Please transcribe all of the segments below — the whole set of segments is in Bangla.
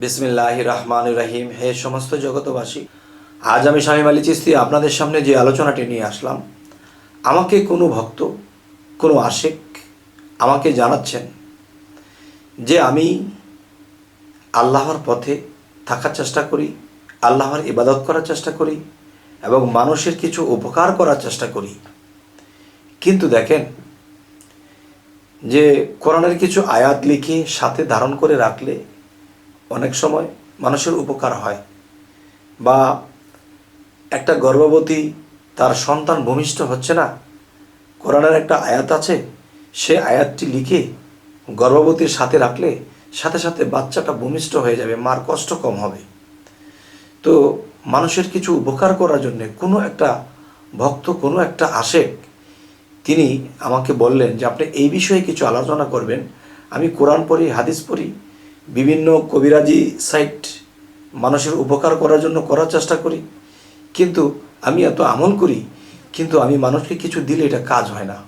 বিসমিল্লাহির রহমানির রহিম। হে সমস্ত জগতবাসী, আজ আমি শামীম আলী চিশতি আপনাদের সামনে যে আলোচনাটি নিয়ে আসলাম, আমাকে কোনো ভক্ত, কোনো আশিক আমাকে জানাচ্ছেন যে আমি আল্লাহর পথে থাকার চেষ্টা করি, আল্লাহর ইবাদত করার চেষ্টা করি এবং মানুষের কিছু উপকার করার চেষ্টা করি। কিন্তু দেখেন যে কোরআনের কিছু আয়াত লিখে সাথে ধারণ করে রাখলে অনেক সময় মানুষের উপকার হয়। বা একটা গর্ভবতী তার সন্তান ভূমিষ্ঠ হচ্ছে না, কোরআনের একটা আয়াত আছে, সে আয়াতটি লিখে গর্ভবতীর সাথে রাখলে সাথে সাথে বাচ্চাটা ভূমিষ্ঠ হয়ে যাবে, মার কষ্ট কম হবে। তো মানুষের কিছু উপকার করার জন্যে কোনো একটা ভক্ত, কোনো একটা আশেক তিনি আমাকে বললেন যে আপনি এই বিষয়ে কিছু আলোচনা করবেন। আমি কোরআন পড়ি, হাদিস পড়ি, বিভিন্ন কবিরাজি সাইট মানুষের উপকার করার জন্য করার চেষ্টা করি, কিন্তু আমি এত আমল করি, কিন্তু আমি মানুষকে কিছু দিলে এটা কাজ হয় না।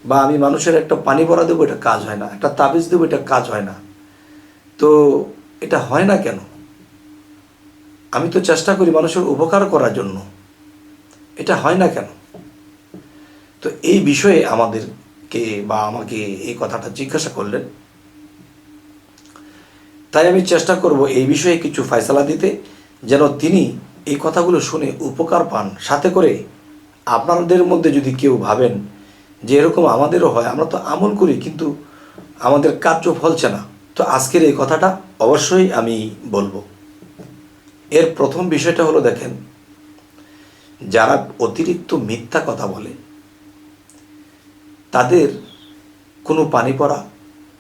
বা আমি মানুষের একটা পানি ভরা দেবো, এটা কাজ হয় না। একটা তাবিজ দেবো, এটা কাজ হয় না। তো এটা হয় না কেন? আমি তো চেষ্টা করি মানুষের উপকার করার জন্য, এটা হয় না কেন? তো এই বিষয়ে আমাদেরকে বা আমাকে এই কথাটা জিজ্ঞাসা করলেন। তাই আমি চেষ্টা করব এই বিষয়ে কিছু ফয়সালা দিতে, যেন তিনি এই কথাগুলো শুনে উপকার পান। সাথে করে আপনাদের মধ্যে যদি কেউ ভাবেন যে এরকম আমাদেরও হয়, আমরা তো আমল করি কিন্তু আমাদের কার্য ফলছে না, তো আজকের এই কথাটা অবশ্যই আমি বলবো। এর প্রথম বিষয়টা হলো, দেখেন, যারা অতিরিক্ত মিথ্যা কথা বলে তাদের কোনো পানি পড়া,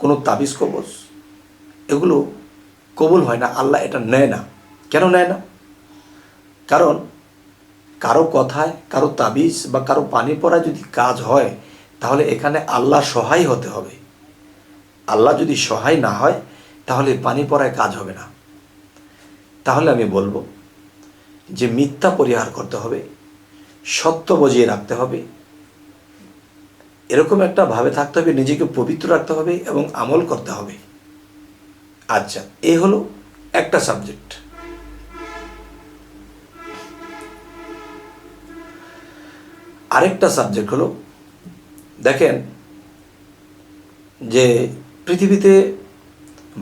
কোনো তাবিজ কবজ এগুলো কবুল হয় না, আল্লাহ এটা নেয় না। কেন নেয় না? কারণ কারো কথায়, কারো তাবিজ বা কারো পানি পড়া যদি কাজ হয়, তাহলে এখানে আল্লাহ সহায় হতে হবে। আল্লাহ যদি সহায় না হয়, তাহলে পানি পড়ায় কাজ হবে না। তাহলে আমি বলবো যে মিথ্যা পরিহার করতে হবে, সত্য বজিয়ে রাখতে হবে, এরকম একটা ভাবে থাকতে হবে, নিজেকে পবিত্র রাখতে হবে এবং আমল করতে হবে। আচ্ছা, এই হলো একটা সাবজেক্ট। আরেকটা সাবজেক্ট হলো, দেখেন যে পৃথিবীতে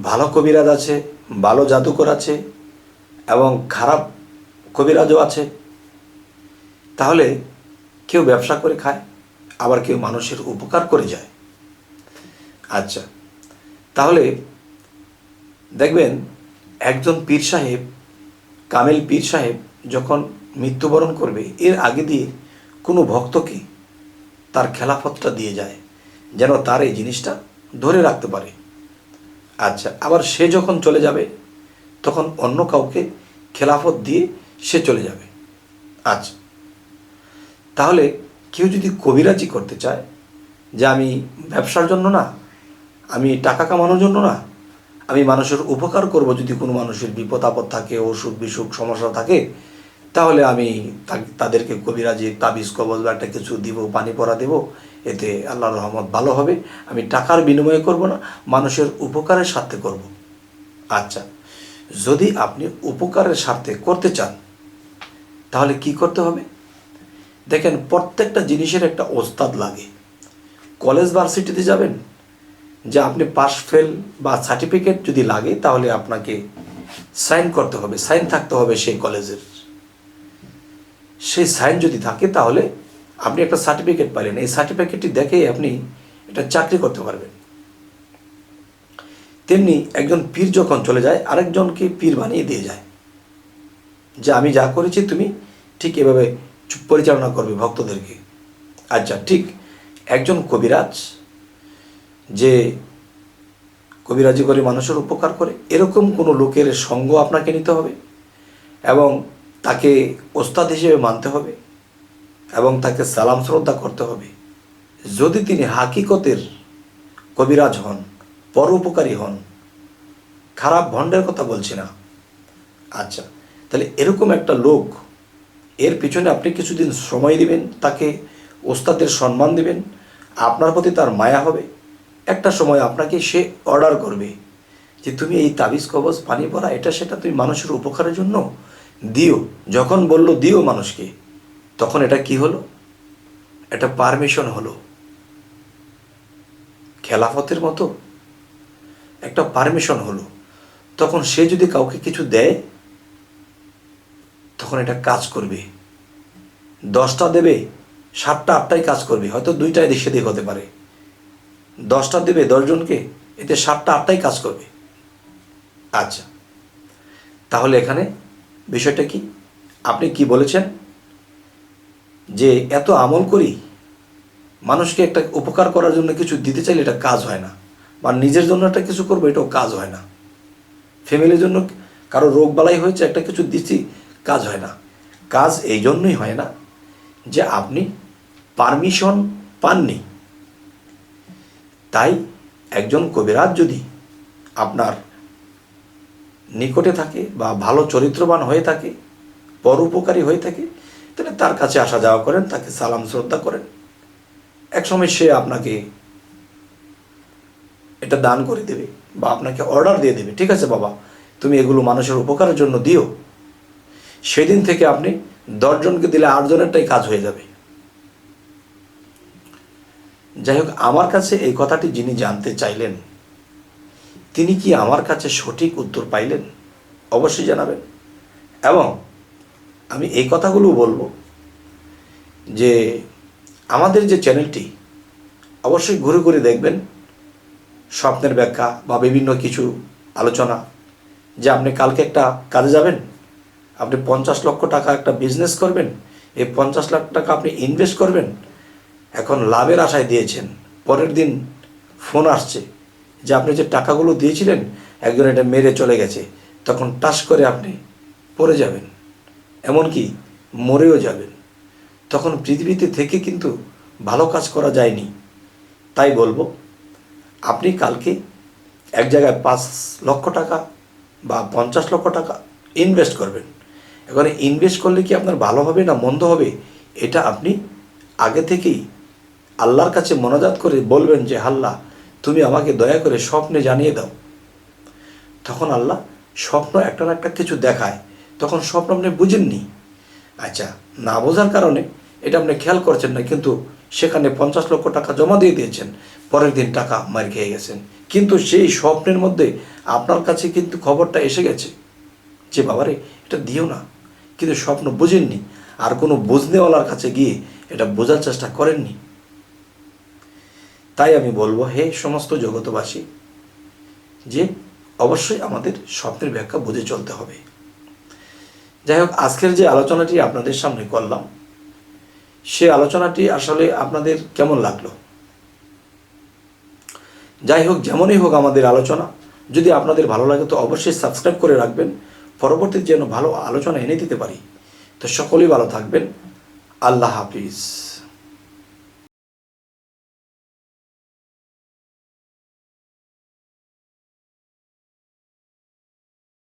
ভালো কবিরাজ আছে, ভালো জাদুকর আছে এবং খারাপ কবিরাজও আছে। তাহলে কেউ ব্যবসা করে খায়, আবার কেউ মানুষের উপকার করে যায়। আচ্ছা, তাহলে দেখবেন একজন পীর সাহেব, কামেল পীর সাহেব যখন মৃত্যুবরণ করবে, এর আগে দিয়ে কোনো ভক্তকে তার খেলাফতটা দিয়ে যায়, যেন তার এই জিনিসটা ধরে রাখতে পারে। আচ্ছা, আবার সে যখন চলে যাবে তখন অন্য কাউকে খেলাফত দিয়ে সে চলে যাবে। আচ্ছা, তাহলে কেউ যদি কবিরাজি করতে চায় যে আমি ব্যবসার জন্য না, আমি টাকা কামানোর জন্য না, আমি মানুষের উপকার করব, যদি কোনো মানুষের বিপদ আপদ থাকে, অসুখ বিসুখ সমস্যা থাকে, তাহলে আমি তাদেরকে কবিরাজি তাবিজ কবজ বা একটা কিছু দিব, পানি পড়া দেব, এতে আল্লাহর রহমত ভালো হবে, আমি টাকার বিনিময়ে করব না, মানুষের উপকারের স্বার্থে করব। আচ্ছা, যদি আপনি উপকারের স্বার্থে করতে চান, তাহলে কি করতে হবে? দেখেন, প্রত্যেকটা জিনিসের একটা ওস্তাদ লাগে। কলেজ ভার্সিটিতে যাবেন, যে আপনি পাস ফেল বা সার্টিফিকেট যদি লাগে, তাহলে আপনাকে সাইন করতে হবে, সাইন থাকতে হবে সেই কলেজের। সেই সাইন যদি থাকে, তাহলে আপনি একটা সার্টিফিকেট পাইলেন, এই সার্টিফিকেটটি দেখেই আপনি একটা চাকরি করতে পারবেন। তেমনি একজন পীর যখন চলে যায়, আরেকজনকে পীর বানিয়ে দিয়ে যায় যে আমি যা করেছি তুমি ঠিক এভাবে পরিচালনা করবে ভক্তদেরকে। আচ্ছা, ঠিক একজন কবিরাজ যে কবিরাজি করে মানুষের উপকার করে, এরকম কোনো লোকের সঙ্গ আপনাকে নিতে হবে এবং তাকে ওস্তাদ হিসেবে মানতে হবে এবং তাকে সালাম শ্রদ্ধা করতে হবে। যদি তিনি হাকিকতের কবিরাজ হন, পরোপকারী হন, খারাপ ভণ্ডের কথা বলছি না। আচ্ছা, তাহলে এরকম একটা লোক, এর পিছনে আপনি কিছুদিন সময় দিবেন, তাকে ওস্তাদের সম্মান দিবেন, আপনার প্রতি তার মায়া হবে। একটা সময় আপনাকে সে অর্ডার করবে যে তুমি এই তাবিজ কবজ পানি পড়া এটা সেটা তুমি মানুষের উপকারের জন্য দিও। যখন বলল দিও মানুষকে, তখন এটা কি হলো? এটা পারমিশন হলো। খেলাফতের মতো একটা পারমিশন হলো। তখন সে যদি কাউকে কিছু দেয়, তখন এটা কাজ করবে। 10টা দেবে, 7টা 8টাই কাজ করবে, হয়তো 2টায় দিক সেদিক হতে পারে। 10টা দেবে 10 জনকে, এতে 7টা 8টাই কাজ করবে। আচ্ছা, তাহলে এখানে বিষয়টা কি? আপনি কি বলেছেন যে এত আমল করি, মানুষকে একটা উপকার করার জন্য কিছু দিতে চাইলে এটা কাজ হয় না, বা নিজের জন্য একটা কিছু করবো এটাও কাজ হয় না, ফ্যামিলির জন্য কারো রোগ বালাই হয়েছে একটা কিছু দিচ্ছি, কাজ হয় না। কাজ এই জন্যই হয় না যে আপনি পারমিশন পাননি। তাই একজন কবিরাজ যদি আপনার নিকটে থাকে বা ভালো চরিত্রবান হয়ে থাকে, পরোপকারী হয়ে থাকে, তাহলে তার কাছে আসা যাওয়া করেন, তাকে সালাম শ্রদ্ধা করেন। একসময় সে আপনাকে এটা দান করে দেবে বা আপনাকে অর্ডার দিয়ে দেবে, ঠিক আছে বাবা তুমি এগুলো মানুষের উপকারের জন্য দিও। সেদিন থেকে আপনি 10 জনকে দিলে 8 জনেরটাই কাজ হয়ে যাবে। যাই হোক, আমার কাছে এই কথাটি যিনি জানতে চাইলেন, তিনি কি আমার কাছে সঠিক উত্তর পাইলেন? অবশ্যই জানাবেন। এবং আমি এই কথাগুলো বলবো যে আমাদের যে চ্যানেলটি অবশ্যই ঘুরে ঘুরে দেখবেন স্বপ্নের ব্যাখ্যা বা বিভিন্ন কিছু আলোচনা। যে আপনি কালকে একটা কাজে যাবেন, আপনি 50 লক্ষ টাকা একটা বিজনেস করবেন, এই 50 লাখ টাকা আপনি ইনভেস্ট করবেন, এখন লাভের আশায় দিয়েছেন, পরের দিন ফোন আসছে যে আপনি যে টাকাগুলো দিয়েছিলেন একজন এটা মেরে চলে গেছে, তখন টাস করে আপনি পড়ে যাবেন, এমনকি মরেও যাবেন। তখন পৃথিবীতে থেকে কিন্তু ভালো কাজ করা যায়নি। তাই বলবো, আপনি কালকে এক জায়গায় 5 লক্ষ টাকা বা 50 লক্ষ টাকা ইনভেস্ট করবেন। এখানে ইনভেস্ট করলে কি আপনার ভালো হবে না মন্দ হবে, এটা আপনি আগে থেকেই আল্লাহর কাছে মোনাজাত করে বলবেন যে আল্লাহ তুমি আমাকে দয়া করে স্বপ্নে জানিয়ে দাও। তখন আল্লাহ স্বপ্ন একটা না একটা কিছু দেখায়, তখন স্বপ্ন আপনি বুঝেননি। আচ্ছা, না বোঝার কারণে এটা আপনি খেয়াল করছেন না, কিন্তু সেখানে 50 লক্ষ টাকা জমা দিয়ে দিয়েছেন, পরের দিন টাকা মার খেয়ে গেছেন। কিন্তু সেই স্বপ্নের মধ্যে আপনার কাছে কিন্তু খবরটা এসে গেছে যে বাবারে এটা দিও না, কিন্তু স্বপ্ন বুঝেননি, আর কোনো বুঝনেওয়ালার কাছে গিয়ে এটা বোঝার চেষ্টা করেননি। তাই আমি বলবো হে সমস্ত জগতবাসী, যে অবশ্যই আমাদের স্বপ্নের ব্যাখ্যা বুঝে চলতে হবে। যাই হোক, আজকের যে আলোচনাটি আপনাদের সামনে করলাম, সে আলোচনাটি আসলে আপনাদের কেমন লাগলো? যাই হোক, যেমনই হোক আমাদের আলোচনা যদি আপনাদের ভালো লাগে তো অবশ্যই সাবস্ক্রাইব করে রাখবেন, পরবর্তীতে যেন ভালো আলোচনা এনে দিতে পারি। তো সকলেই ভালো থাকবেন। আল্লাহ হাফিজ।